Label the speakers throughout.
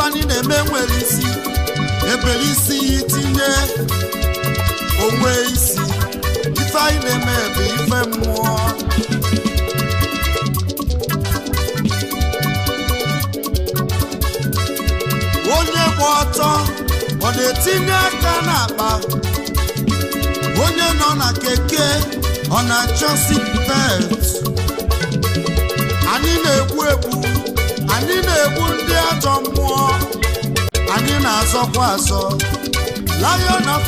Speaker 1: ifeanyị na-eme nwere isi ebere isi itinye onwe isi ife anyị na-eme bụ ife mmụọ onye gba ọtọ ọ na-etinye aka n'akpa onye nọ na keke ọ na-achọ seatbelt anyị na-egbu ndị ajọ mmụọ anyị na-azọkwa azọ Lion of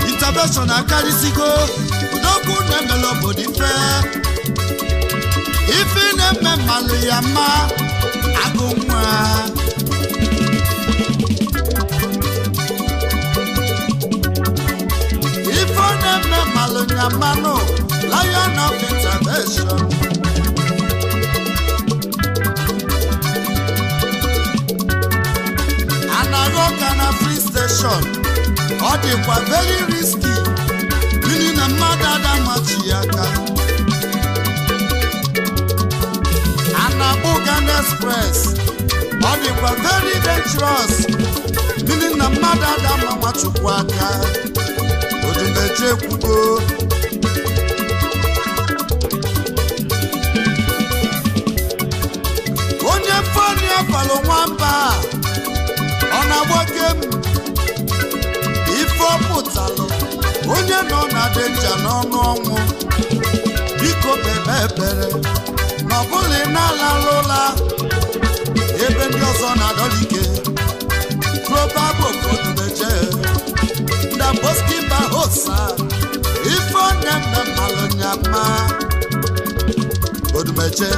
Speaker 1: Intervention akarịsịgo udokwu na-emela obodo ife na-eme mmalụ ya mma agụ nwa ife na-eme mmalụ ya mmanụ Lion of Intervention Anaroka na Free Station ọ dịkwa very risky n'ihi na mmadụ adamachi aka Anabugan Express ọ dịkwa very dangerous n'ihi na mmadụ adamachukwu aka Odumeje kwugo onye fọdụ afalụ nwamba ọ na-agboke m ife ọpụtalụ onye nọ na denja n'ọnụ ọnwụ biko bebe ebere na ọbụla na-alalụ ụla ebe ndị ọzọ na-adọlike probable Odumeje ndamboskimba hosa ife onye mmemalụ nyama Odumeje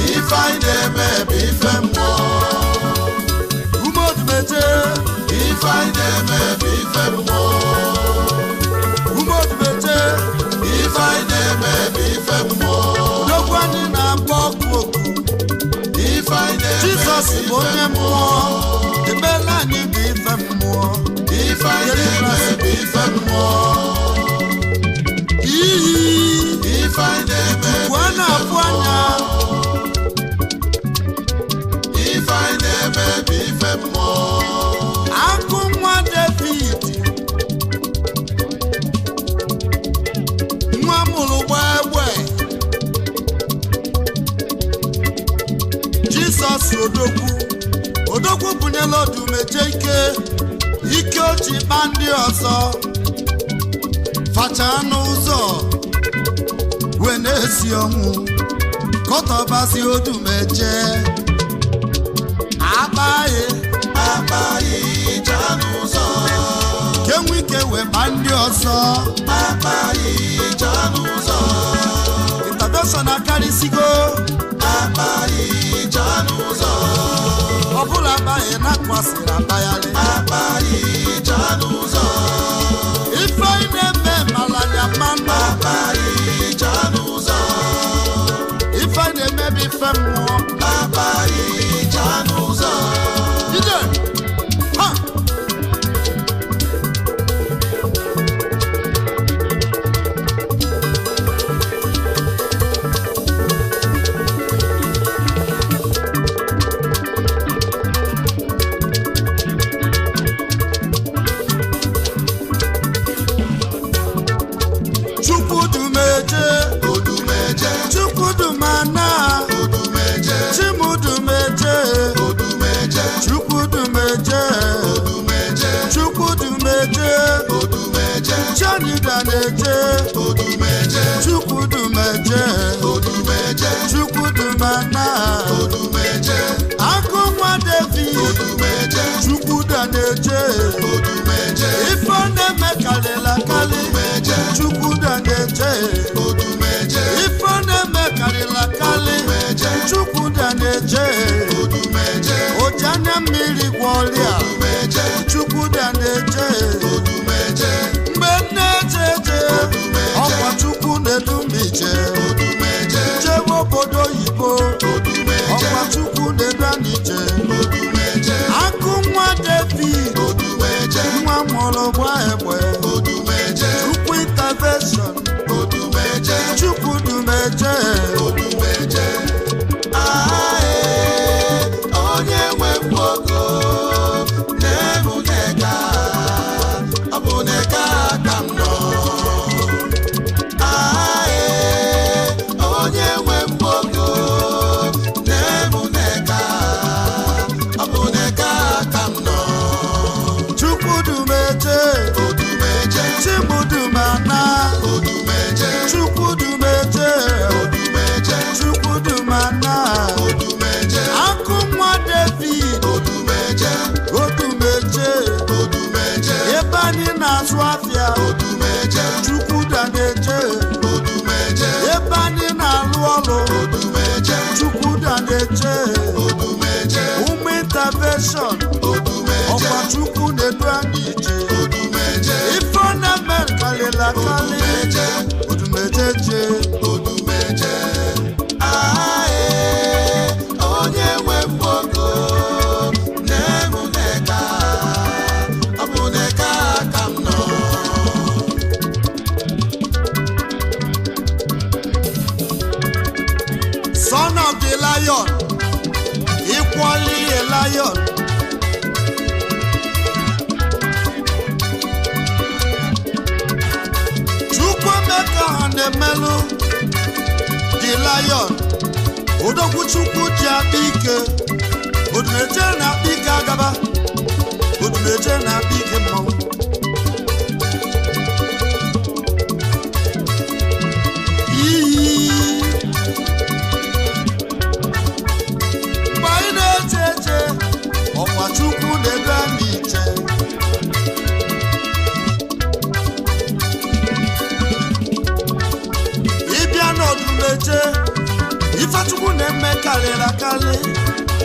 Speaker 1: ife anyị na-eme bụ ife mmụọ Odumeje ife anyị na-eme bụ ife mmụọ Odumeje ife anyị na-eme bụ ife mmụọ n'okwu anyị na-agba ọkụ oku ife anyị na-eme Jizọs bụ onye mmụọ emela anyị bụ ife mmụọ ife anyị na-eme bụ ife mmụọ ife anyị na-eme bụ a na-afụ anya ife anyị na-eme bụ ife mmụọ akụ nwa David nwa mụrụ gbaa egbe Jizọs odogwu bunyela Odumeje ike o ji kpa ndị ọzọ facha n'ụzọ wee na-esi ọnwụ kọtọbazi Odumeje akpaghị ja n'ụzọ kenwe ike wee kpa ndị ọzọ akpaghị ja n'ụzọ Intervention akarịsịgo akpaghị ja n'ụzọ ọbụla akpaghị na-akwasịrị akpagharị akpaghị ja n'ụzọ ife anyị na-eme malanya mmanụ akpaghị ja n'ụzọ ife anyị na-emebi ife mmụọ akpaghị ja n'ụzọ ije ha Odumeje Chukwudumana Odumeje Chimudumeje Odumeje Chukwudumeje Odumeje Chukwudumeje Odumeje Chanidaneje Odumeje Chukwudumeje Odumeje Chukwudumana Odumeje Akụnwa David Odumeje Chukwudaneje Odumeje Ifeone mekarịla kali Chukwudaneje Odumeje Ifeone mekarịla kali Chukwudaneje Odumeje Ojana mmiri gwọrịa Chukwudaneje Odumeje mgbe nne-ejeje ọkwa Chukwu na-edumije jebe obodo oyibo ọkwa Chukwu na-edanije Akụnwa David nwa mụrụ gba egbe Chukwu Intervention na-azụ afịa
Speaker 2: odumeje
Speaker 1: Chukwuda na-eje
Speaker 2: odumeje
Speaker 1: ebe anyị na-alụ ọrụ
Speaker 2: odumeje
Speaker 1: Chukwuda na-eje
Speaker 2: odumeje
Speaker 1: ụmụ intervention
Speaker 2: odumeje
Speaker 1: ọkwa Chukwu na-edu anyị ije
Speaker 2: odumeje
Speaker 1: ife ọ na-eme karịrị akarị odumeje je
Speaker 2: odumeje onye nwe mgbogo na-emu neka ọ bụ neka ka m nọ
Speaker 1: Son of the lion equally a lion Chukwuemeka Handemelu the lion Odogwu Chukwu ji akpa ike odumeje na-akpa ike agaba odumeje na-akpa ike mmanwụ mgbe anyị na-eche eche ọkwa Chukwu na-edu anyị iche ịbịa n'odumeje Ifechukwu na-eme karịrị akarị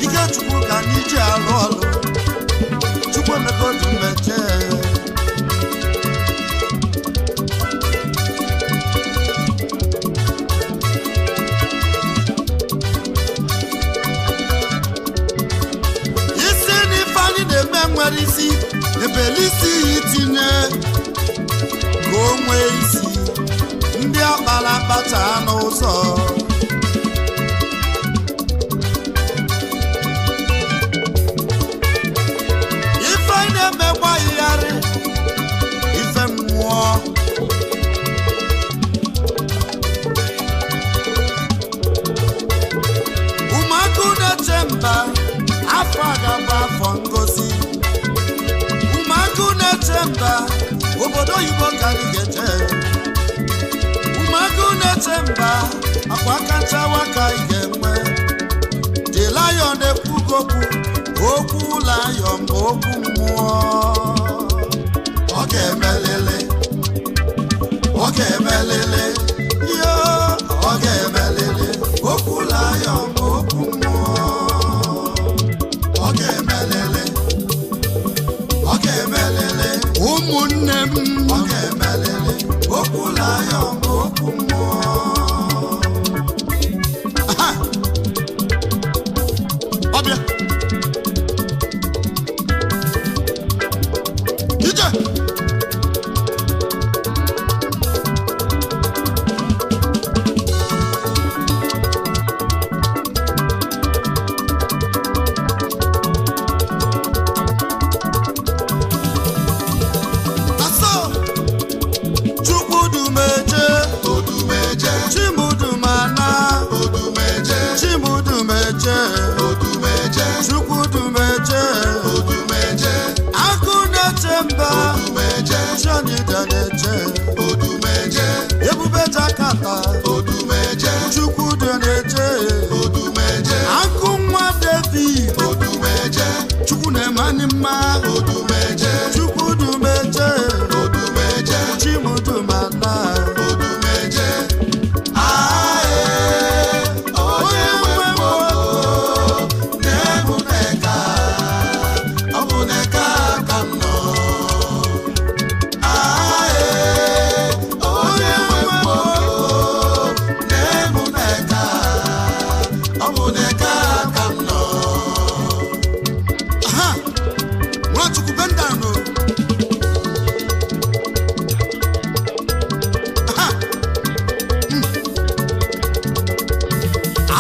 Speaker 1: ike Chukwu ka anyị ji arụ ọrụ Chukwuemeka odumeje isi n'ife anyị na-eme nwere isi ebele isi itinye ka o nwee isi ndị akpara akpacha n'ụzọ ife anyị na-eme gbahịgharị ife mmụọ ụmụaka na-eche mba afọ agaba afọ ngozi ụmụaka na-eche mba obodo oyibo ka anyị ga-eje ụmụaka na-eche mba akwa aka nchawa ka anyị ga-enwe the lion ekwugokwu okwu lion bụ okwu mmụọ ọ ga-emelele yo ọ ga-emelele okwu lion bụ okwu mmụọ ọ ga-emelele ụmụnne m ọ ga-emelele okwu lion bụ okwu mmụọ ọbịa ije Chukwudumeje akụ na-eche mba Chionida na-eche Ebube Jakata Chukwudu na-eche akụ nwa David Chukwu na-emani mma Chukwudumeje Chimudumana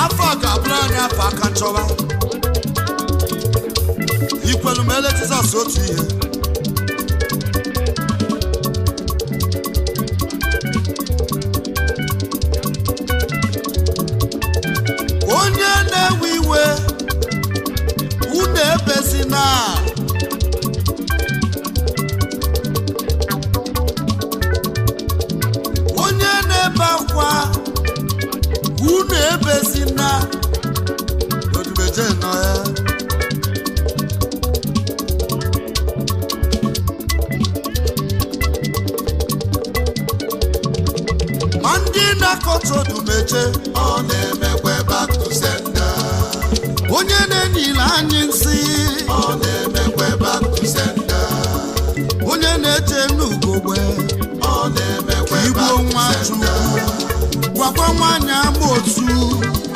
Speaker 1: afọ aka nchọwa ikwelu ma ele Jizọs otu ihe onye na-ewe iwe unu ebezina onye na-ebe akwa unu ebezina odumeje nọ ya na-akọta Odumeje
Speaker 2: ọ na-emekwe back to sender.
Speaker 1: onye na-enyile anyị nsị
Speaker 2: ọ na-emekwe back to sender.
Speaker 1: onye na-eche n'ugogbe
Speaker 2: ọ na-emekwe
Speaker 1: Igbo
Speaker 2: back to
Speaker 1: nwa
Speaker 2: sender.
Speaker 1: Chukwu gwakwa nwanyị ama otu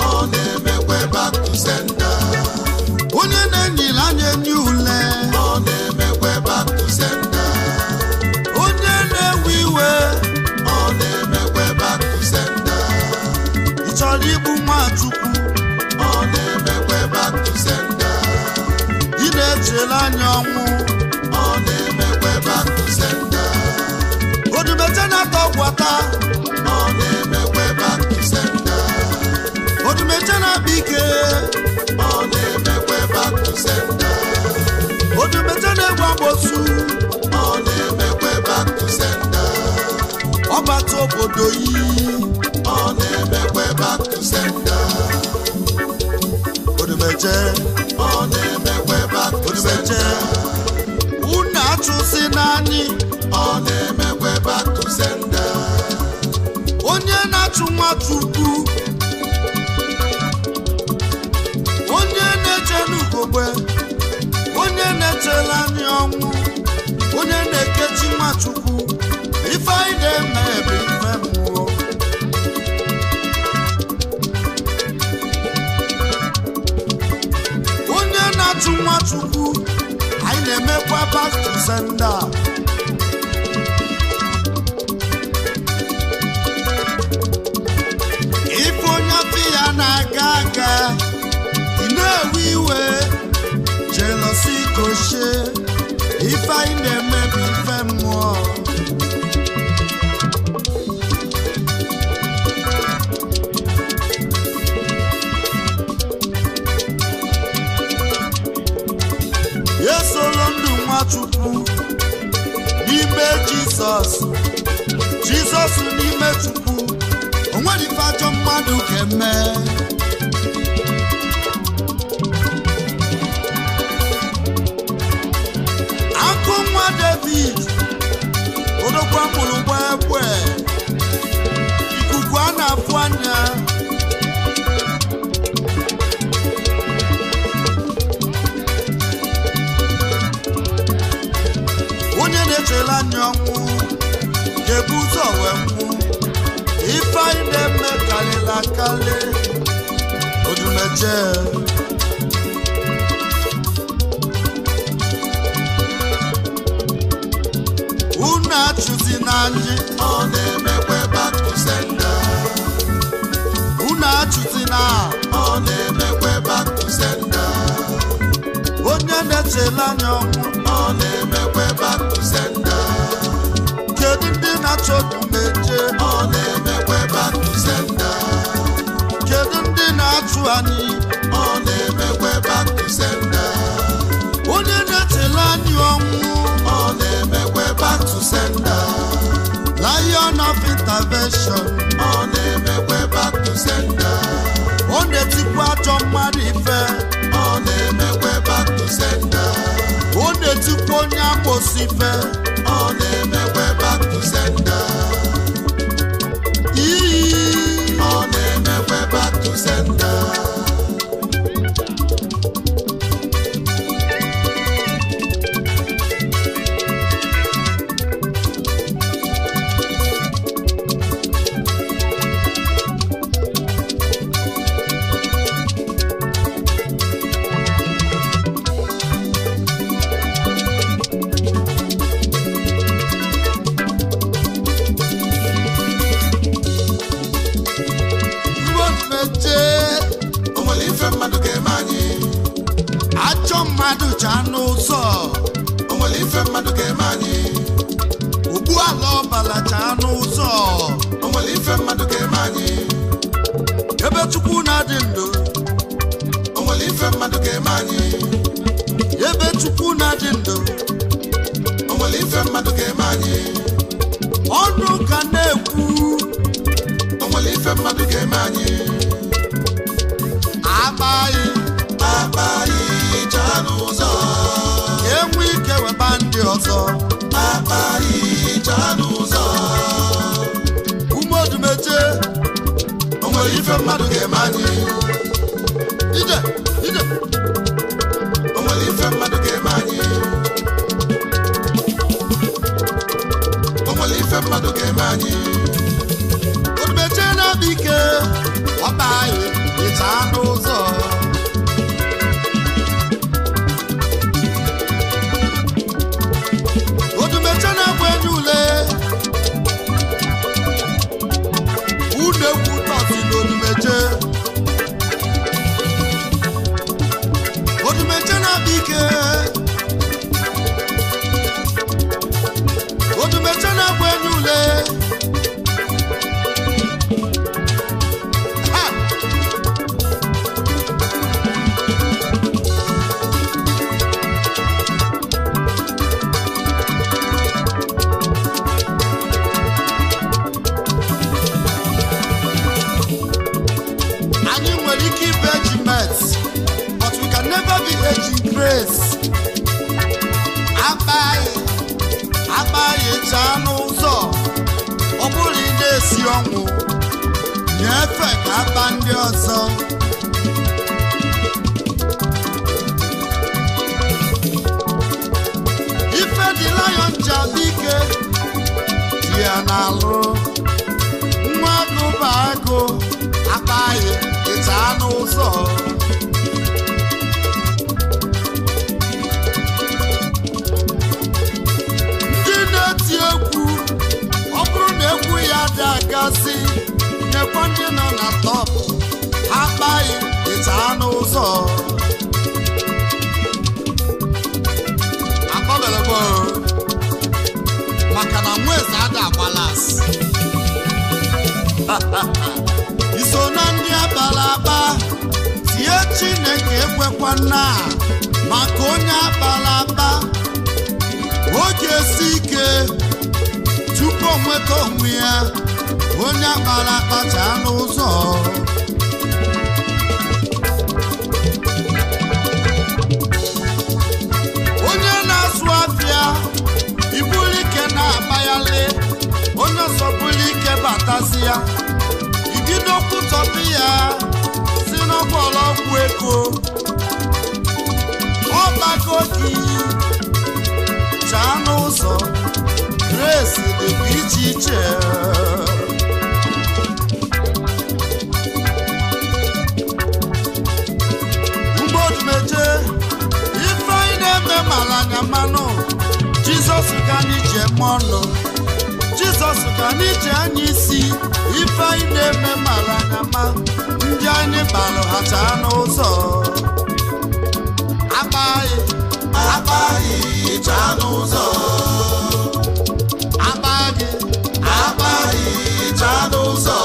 Speaker 2: ọ na-emekwe back to sender.
Speaker 1: onye na-enyile anyị enyi ule
Speaker 2: ọ na-emekwe back to sender.
Speaker 1: onye na-ewe iwe
Speaker 2: ọ na-emekwe back to sender.
Speaker 1: ị chọrọ igbu Nwachukwu
Speaker 2: ọ na-emekwe back to sender.
Speaker 1: ị na-echere anya ọnwụ
Speaker 2: ọ na-emekwe back to sender.
Speaker 1: Odumeje na-atọ gwata
Speaker 2: ọ na-emekwe back to sender.
Speaker 1: Odumeje na-akpa ike
Speaker 2: ọ na-emekwe back to sender.
Speaker 1: Odumeje na-egwu agbosu
Speaker 2: ọ na-emekwe back to sender.
Speaker 1: ọbata obodo yi
Speaker 2: ọ na-emekwe back to sender.
Speaker 1: Odumeje
Speaker 2: ọ na-emekwe back to
Speaker 1: Odumeje
Speaker 2: sender.
Speaker 1: unu achụsi n'anyị
Speaker 2: ọ na-emekwe back to sender.
Speaker 1: onye na-achụ Nwachukwu onye na-eche n'ugogbe onye na-echere anyị ọnwụ onye na-ekechi Nwachukwu ife anyị na-eme bụ ife mmụọ onye na-achụ Nwachukwu anyị na-emekwa back to sender ife onye afọ ya na-aga aga ị na-ewe iwe jealousy koshie ife anyị na-eme bụ ife mmụọ esolo ndụ Nwachukwu n'ime Jizọs n'ime Chukwu o nwere ife ajọ mmadụ ga-eme akụ nwa David odogwu mụrụ gba egbe ikuku a na-afụ anya onye na-echere anya ọnwụ ga-ebu ụzọ wee nwụ ife anyị na-eme karịrị akarị Odumeje unu achụzi n'anyị
Speaker 2: ọ na-emekwe back to sender.
Speaker 1: unu achụzi na
Speaker 2: ọ na-emekwe back to sender.
Speaker 1: onye na-echere anya ọnwụ
Speaker 2: ọ na-emekwe back to sender.
Speaker 1: kedu ndị na-achọ Odumeje
Speaker 2: ọ na-emekwe back to sender.
Speaker 1: kedu ndị na-achụ anyị
Speaker 2: ọ na-emekwe back to sender.
Speaker 1: onye na-echere anyị ọnwụ
Speaker 2: ọ na-emekwe back to sender.
Speaker 1: Lion of Intervention
Speaker 2: ọ na-emekwe back to sender.
Speaker 1: ọ na-etikwa ajọ mmadụ ife
Speaker 2: ọ na-emekwe back to sender.
Speaker 1: ọ na-etikwa onye akpọsi ife
Speaker 2: ọ na-emekwe back to sender.
Speaker 1: iyi
Speaker 2: ọ na-emekwe back to sender.
Speaker 1: mmadụ cha n'ụzọ
Speaker 2: o nwere ife mmadụ ga-eme anyị
Speaker 1: ugbu ala ọbala cha n'ụzọ
Speaker 2: o nwere ife mmadụ ga-eme anyị
Speaker 1: ebe Chukwu na-adị ndụ
Speaker 2: o nwere ife mmadụ ga-eme anyị
Speaker 1: ebe Chukwu na-adị ndụ
Speaker 2: o nwere ife mmadụ ga-eme anyị
Speaker 1: ọnụ ka na-ekwu
Speaker 2: o nwere ife mmadụ ga-eme anyị
Speaker 1: abaghị
Speaker 2: cha n'ụzọ
Speaker 1: enwe ike weba ndị ọzọ
Speaker 2: cha n'ụzọ
Speaker 1: Umodumeje
Speaker 2: ife mmadụ ga-eme anyị.
Speaker 1: ije
Speaker 2: O nwere ife mmadụ ga-eme anyị. O nwere ife mmadụ ga-eme anyị.
Speaker 1: odumeche na-abịa ike ọba anyị ịcha n'ụzọ odumeche na-agba enye ule unekwu tọsi n'odumeche odumeche na-abịa ike odumeche na-agba enye ule anyị nwere ike ibe ejimet but we can never be eji grace akpaghị chaa n'ụzọ ọ bụrụ ị na-esi ọnwụ nyefe ka akpa ndị ọzọ ife dị lion ji abịa ike dị ya n'alụ nwa agụ bụ agụ akpaghị ịcha n'ụzọ ndị na-eti egwu ọ bụrụ na egwu ya dị agasị nyekwa ndị nọ na top akpaghị ịcha n'ụzọ akpọbelebo maka na nweze ada agbalas iso na ndị abala aba tie Chineke ekwekwa nna maka onye abala aba oge esi ike tupu o nweta onwe ya onye abala akpacha n'ụzọ onye na-azụ afịa ibuli ike na-akpayali onye ọzọ buli ike batazi ya ibido kwutọpụ ya si n'ọgbọlọgwụ ego ọbago gị chaa n'ụzọ grace dịkwa iche iche mgbe odumeje ife anyị na-eme mara anya mmanụ Jizọs ka anyị ji eme ọnụ Jizọs ka anyị ji anya isi ife anyị na-eme mara anya ma ndị anyị balụ ha chaa n'ụzọ
Speaker 2: Akpaghị chaa n'ụzọ.
Speaker 1: akpaghị
Speaker 2: chaa n'ụzọ.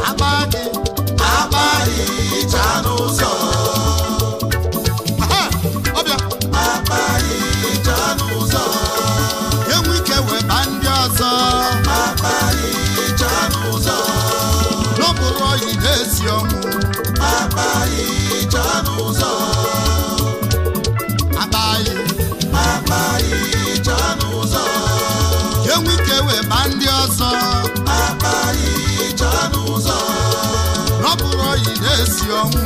Speaker 1: akpaghị
Speaker 2: chaa n'ụzọ.
Speaker 1: ọbịa
Speaker 2: Akpaghị chaa n'ụzọ.
Speaker 1: enwe ike weba ndị ọzọ
Speaker 2: Akpaghị chaa n'ụzọ.
Speaker 1: n'ọbụrụ oyi na-esi ọnwụ
Speaker 2: Akpaghị chaa n'ụzọ.
Speaker 1: akpaghị
Speaker 2: chaa n'ụzọ.
Speaker 1: enwe ike weba ndị ọzọ
Speaker 2: Akpaghị chaa n'ụzọ.
Speaker 1: n'ọbụrụ oyi na-esi ọnwụ